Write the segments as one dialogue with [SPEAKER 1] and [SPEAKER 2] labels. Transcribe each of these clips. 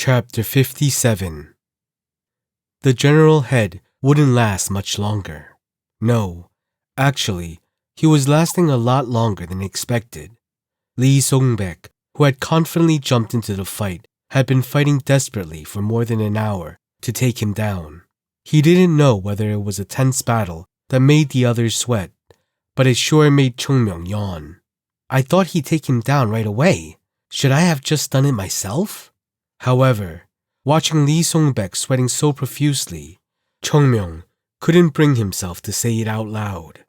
[SPEAKER 1] Chapter 57. The general head wouldn't last much longer. No, actually, he was lasting a lot longer than expected. Lee Song-baek, who had confidently jumped into the fight, had been fighting desperately for more than an hour to take him down. He didn't know whether it was a tense battle that made the others sweat, but it sure made Chung-myung yawn. I thought he'd take him down right away. Should I have just done it myself? However, watching Lee Song-baek sweating so profusely, Chung-myung couldn't bring himself to say it out loud.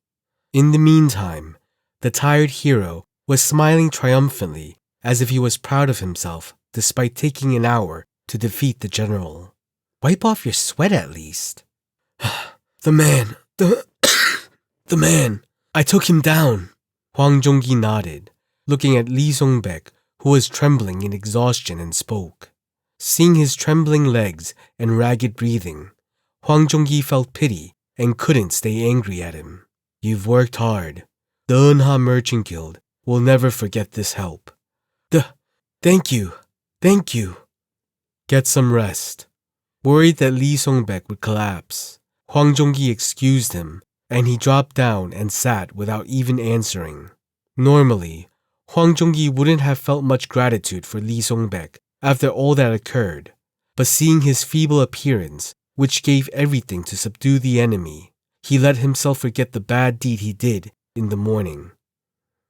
[SPEAKER 1] In the meantime, the tired hero was smiling triumphantly as if he was proud of himself despite taking an hour to defeat the general. Wipe off your sweat at least. The man, I took him down. Hwang Jong-gi nodded, looking at Lee Song-baek, who was trembling in exhaustion, and spoke. Seeing his trembling legs and ragged breathing, Hwang Jong-gi felt pity and couldn't stay angry at him. You've worked hard. The Eunha Merchant Guild will never forget this help. Thank you. Get some rest. Worried that Lee Song-baek would collapse, Hwang Jong-gi excused him, and he dropped down and sat without even answering. Normally, Hwang Jong-gi wouldn't have felt much gratitude for Lee Song-baek after all that occurred, but seeing his feeble appearance, which gave everything to subdue the enemy, he let himself forget the bad deed he did in the morning.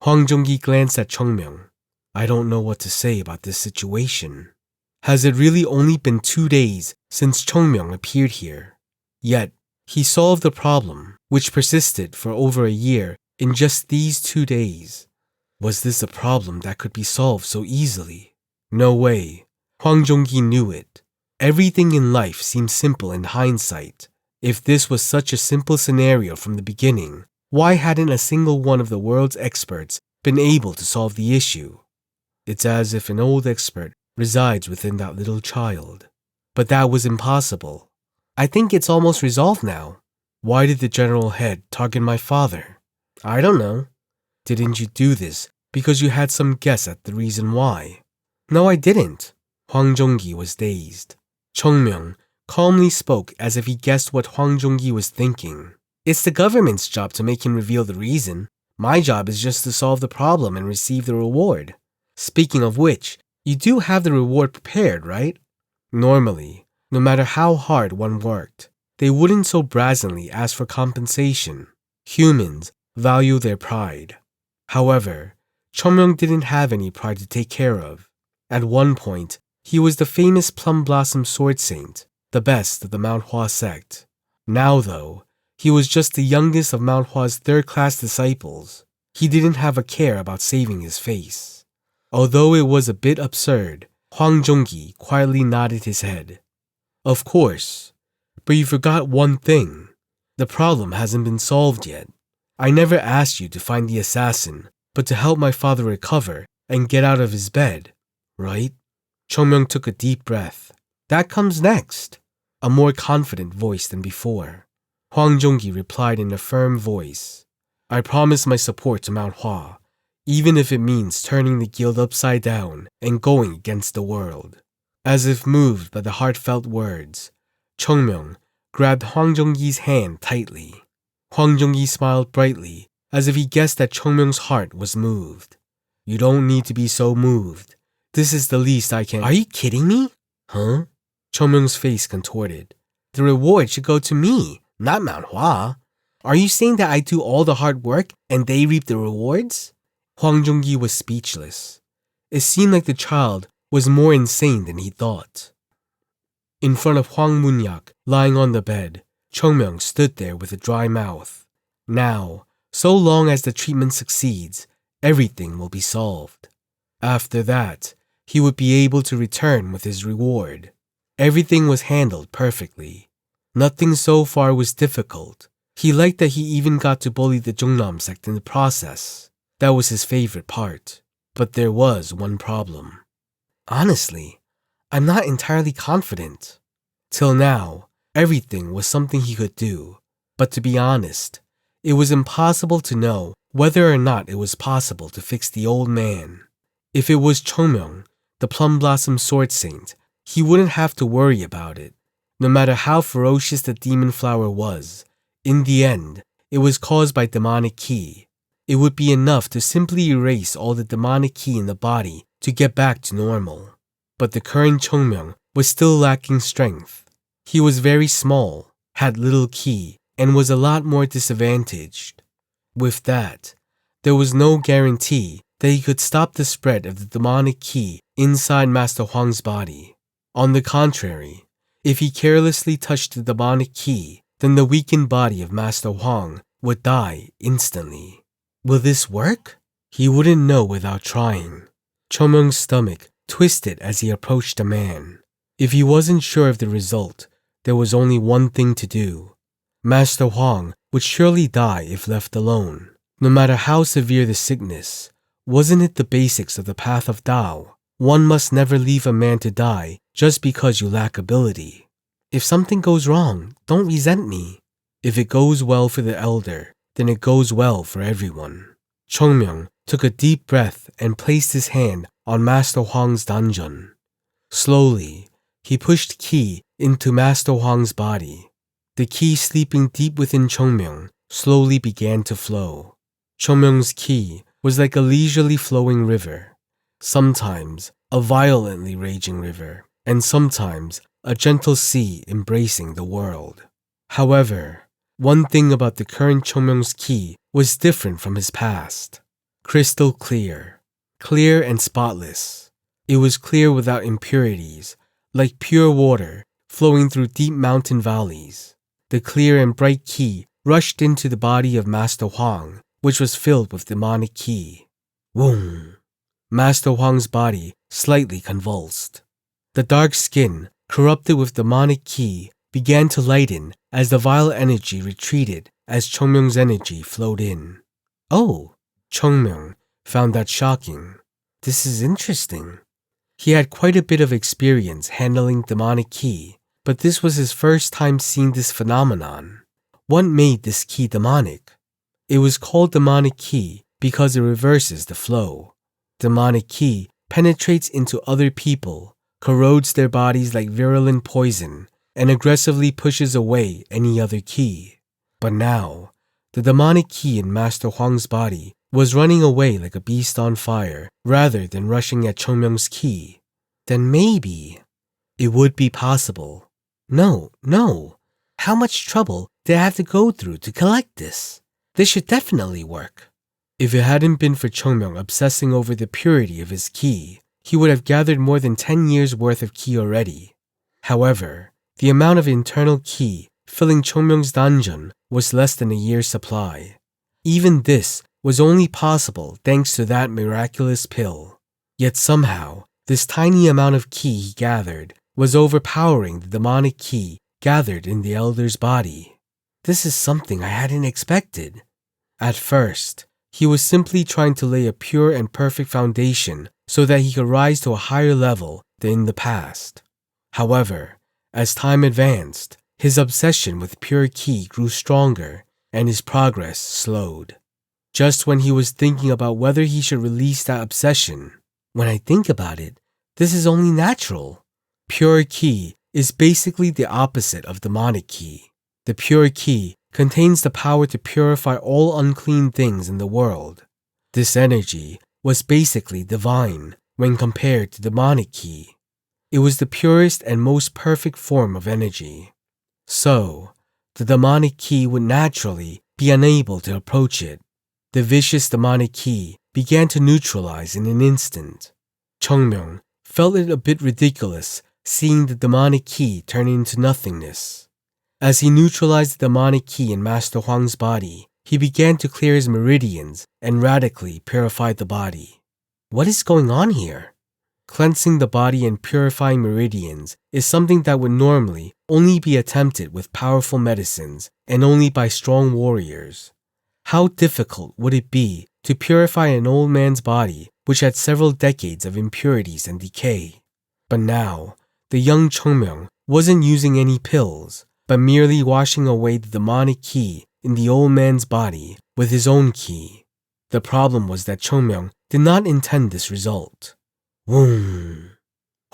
[SPEAKER 1] Hwang Jong-gi glanced at Chung-myung. I don't know what to say about this situation. Has it really only been 2 days since Chung-myung appeared here? Yet, he solved the problem, which persisted for over a year, in just these 2 days. Was this a problem that could be solved so easily? No way. Hwang Jong-gi knew it. Everything in life seems simple in hindsight. If this was such a simple scenario from the beginning, why hadn't a single one of the world's experts been able to solve the issue? It's as if an old expert resides within that little child. But that was impossible. I think it's almost resolved now. Why did the general head target my father? I don't know. Didn't you do this because you had some guess at the reason why? No, I didn't. Hwang Jong-gi was dazed. Chung-myung calmly spoke as if he guessed what Hwang Jong-gi was thinking. It's the government's job to make him reveal the reason. My job is just to solve the problem and receive the reward. Speaking of which, you do have the reward prepared, right? Normally, no matter how hard one worked, they wouldn't so brazenly ask for compensation. Humans value their pride. However, Chung-myung didn't have any pride to take care of. At one point, he was the famous Plum Blossom Sword Saint, the best of the Mount Hua Sect. Now, though, he was just the youngest of Mount Hua's third-class disciples. He didn't have a care about saving his face. Although it was a bit absurd, Hwang Jong-gi quietly nodded his head. Of course, but you forgot one thing. The problem hasn't been solved yet. I never asked you to find the assassin, but to help my father recover and get out of his bed, right? Chung-myung took a deep breath. That comes next. A more confident voice than before. Hwang Jong-gi replied in a firm voice. I promise my support to Mount Hua, even if it means turning the guild upside down and going against the world. As if moved by the heartfelt words, Chung-myung grabbed Hwang Jong-gi's hand tightly. Hwang Jong-gi smiled brightly, as if he guessed that Chung-myung's heart was moved. You don't need to be so moved. This is the least I can— Are you kidding me? Huh? Chung-myung's face contorted. The reward should go to me, not Mount Hua. Are you saying that I do all the hard work and they reap the rewards? Hwang Jong-gi was speechless. It seemed like the child was more insane than he thought. In front of Hwang Mun-yak, lying on the bed, Chung-myung stood there with a dry mouth. Now, so long as the treatment succeeds, everything will be solved. After that, he would be able to return with his reward. Everything was handled perfectly. Nothing so far was difficult. He liked that he even got to bully the Jungnam sect in the process. That was his favorite part. But there was one problem. Honestly, I'm not entirely confident. Till now, everything was something he could do. But to be honest, it was impossible to know whether or not it was possible to fix the old man. If it was Chung-myung, the Plum Blossom Sword Saint, he wouldn't have to worry about it. No matter how ferocious the demon flower was, in the end, it was caused by demonic ki. It would be enough to simply erase all the demonic ki in the body to get back to normal. But the current Chongmyeong was still lacking strength. He was very small, had little ki, and was a lot more disadvantaged. With that, there was no guarantee that he could stop the spread of the demonic ki inside Master Hwang's body. On the contrary, if he carelessly touched the demonic ki, then the weakened body of Master Hwang would die instantly. Will this work? He wouldn't know without trying. Chongmyeong's stomach twisted as he approached the man. If he wasn't sure of the result, there was only one thing to do. Master Hwang would surely die if left alone. No matter how severe the sickness, wasn't it the basics of the path of Tao? One must never leave a man to die just because you lack ability. If something goes wrong, don't resent me. If it goes well for the elder, then it goes well for everyone. Chongmyeong took a deep breath and placed his hand on Master Hwang's danjeon. Slowly, he pushed ki into Master Hwang's body. The ki sleeping deep within Chongmyeong slowly began to flow. Chongmyeong's ki was like a leisurely flowing river, sometimes a violently raging river, and sometimes a gentle sea embracing the world. However, one thing about the current Chongmyeong's ki was different from his past. Crystal clear, clear and spotless. It was clear without impurities, like pure water flowing through deep mountain valleys. The clear and bright ki rushed into the body of Master Hwang, which was filled with demonic ki. Woom! Master Hwang's body slightly convulsed. The dark skin, corrupted with demonic ki, began to lighten as the vile energy retreated as Chongmyeong's energy flowed in. Oh! Chongmyeong found that shocking. This is interesting. He had quite a bit of experience handling demonic ki, but this was his first time seeing this phenomenon. What made this ki demonic? It was called demonic ki because it reverses the flow. Demonic ki penetrates into other people, corrodes their bodies like virulent poison, and aggressively pushes away any other ki. But now, the demonic ki in Master Hwang's body was running away like a beast on fire rather than rushing at Chongmyeong's ki. Then maybe it would be possible. No. How much trouble did I have to go through to collect this? This should definitely work. If it hadn't been for Chongmyeong obsessing over the purity of his ki, he would have gathered more than 10 years' worth of ki already. However, the amount of internal ki filling Chongmyeong's danjeon was less than a year's supply. Even this was only possible thanks to that miraculous pill. Yet somehow, this tiny amount of ki he gathered was overpowering the demonic ki gathered in the elder's body. This is something I hadn't expected. At first, he was simply trying to lay a pure and perfect foundation so that he could rise to a higher level than in the past. However, as time advanced, his obsession with pure ki grew stronger and his progress slowed. Just when he was thinking about whether he should release that obsession, when I think about it, this is only natural. Pure ki is basically the opposite of demonic ki. The pure ki contains the power to purify all unclean things in the world. This energy was basically divine when compared to demonic ki. It was the purest and most perfect form of energy. So, the demonic ki would naturally be unable to approach it. The vicious demonic ki began to neutralize in an instant. Chongmyeong felt it a bit ridiculous seeing the demonic ki turn into nothingness. As he neutralized the demonic ki in Master Hwang's body, he began to clear his meridians and radically purified the body. What is going on here? Cleansing the body and purifying meridians is something that would normally only be attempted with powerful medicines and only by strong warriors. How difficult would it be to purify an old man's body which had several decades of impurities and decay? But now, the young Chongmyeong wasn't using any pills, but merely washing away the demonic ki in the old man's body with his own ki. The problem was that Chongmyeong did not intend this result. Woom!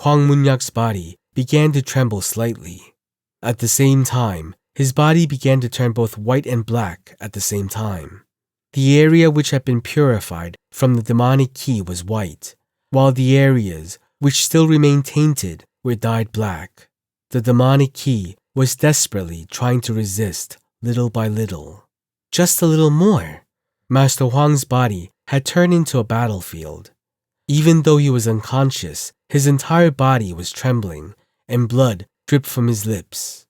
[SPEAKER 1] Hwang Munyak's body began to tremble slightly. At the same time, his body began to turn both white and black at the same time. The area which had been purified from the demonic key was white, while the areas which still remained tainted were dyed black. The demonic key was desperately trying to resist little by little. Just a little more. Master Huang's body had turned into a battlefield. Even though he was unconscious, his entire body was trembling, and blood dripped from his lips.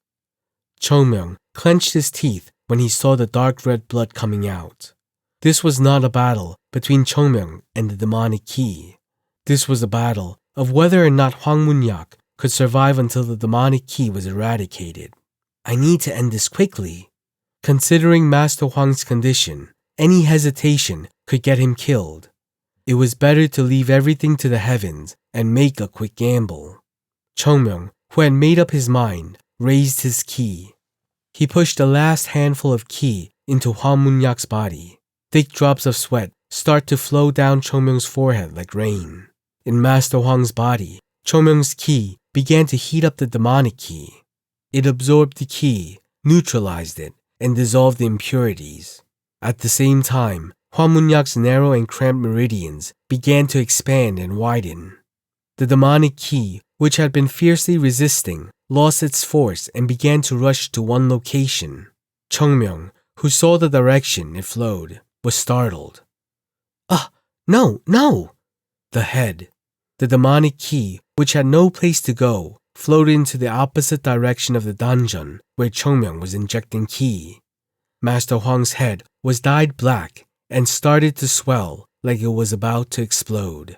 [SPEAKER 1] Chongmyung clenched his teeth when he saw the dark red blood coming out. This was not a battle between Chongmyung and the demonic key. This was a battle of whether or not Hwang Mun-yak could survive until the demonic key was eradicated. I need to end this quickly. Considering Master Huang's condition, any hesitation could get him killed. It was better to leave everything to the heavens and make a quick gamble. Chongmyung, who had made up his mind, raised his ki. He pushed the last handful of ki into Hwang Mun-yak's body. Thick drops of sweat start to flow down Chongmyung's forehead like rain. In Master Huang's body, Chongmyung's ki began to heat up the demonic ki. It absorbed the ki, neutralized it, and dissolved the impurities. At the same time, Hwang Mun-yak's narrow and cramped meridians began to expand and widen. The demonic ki, which had been fiercely resisting, lost its force and began to rush to one location. Chongmyung, who saw the direction it flowed, was startled. No! The head. The demonic ki, which had no place to go, floated into the opposite direction of the dungeon where Chongmyung was injecting ki. Master Huang's head was dyed black and started to swell like it was about to explode.